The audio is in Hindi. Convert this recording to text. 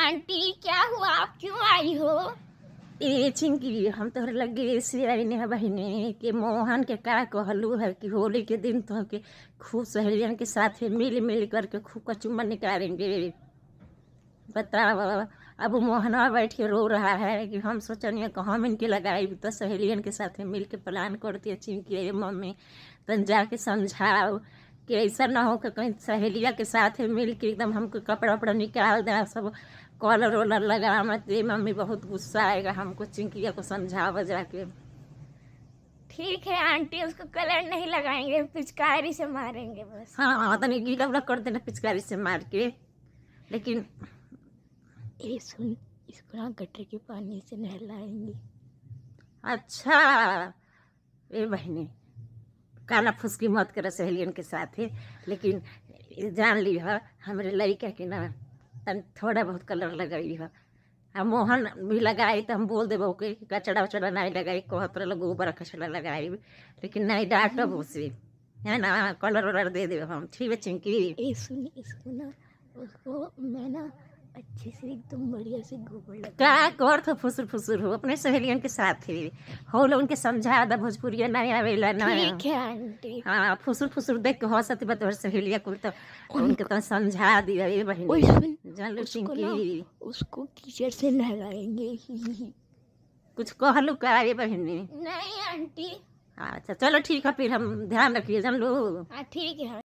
आंटी क्या हुआ, आप क्यों आई हो? ए चिंकी, हम तोहरे लगे ऐसे आईने है बहिनी कि मोहन के का कहलू है कि होली के दिन तो के खूब सहेलियन के साथ मिल मिल करके खूब कचुम्मा निकालेंगे। बताओ। अब मोहनवा बैठ के रो रहा है कि हम सोचनिए कि हम इनके लगाई तो सहेलियन के साथ मिल के प्लान करती है। चिंकी रे मम्मी तन जाके समझाओ कि ऐसा ना हो कि कहीं सहेलिया के साथ मिल के एकदम हमको कपड़ा वपड़ा निकाल देना, सब कॉलर वॉलर लगा मत दे। मम्मी बहुत गुस्सा आएगा हमको। चिंकिया को समझाओ जाके। ठीक है आंटी, उसको कलर नहीं लगाएंगे, पिचकारी से मारेंगे बस। हाँ तनी गीला उला कर देना पिचकारी से मार के। लेकिन ए सुन, इसको ना गटर के पानी से नहलाएंगे। अच्छा ए बहनी, काला फुसकी मत कर सहेलियन के साथ है। लेकिन जान ली है हमारे लड़का के ना तन थोड़ा बहुत कलर लगाई है। अब मोहन भी लगाई तो हम बोल देबो कि कचड़ा उचड़ा नहीं लगाई, कहत रहे गोबर कचड़ा लगाई, लेकिन नहीं डांटब उसे, है ना। कलर वलर दे देबो हम। ठीक है चिंकी। ए सुन, इसको ना, उसको मैं ना अच्छे से एकदम बढ़िया से गोबर लगा का कर तो फुसुर फुसुर हो अपने सहेलियन के साथ ही हो लो। उनके समझा दा भोजपुरिया नहीं आवेला ना। ठीक है आंटी। हाँ फुसुर फुसुर देख के हंसत बा तोहर सहेलिया को तो उनके तो समझा दिया ये ओए बहन। सुन, जान लो उसको ना, चिंकी। उसको कीचड़ से नहलाएंगे। कुछ कहलू का ये बहन? नहीं आंटी। अच्छा चलो ठीक है, फिर हम ध्यान रखिए जान लो। हाँ ठीक है।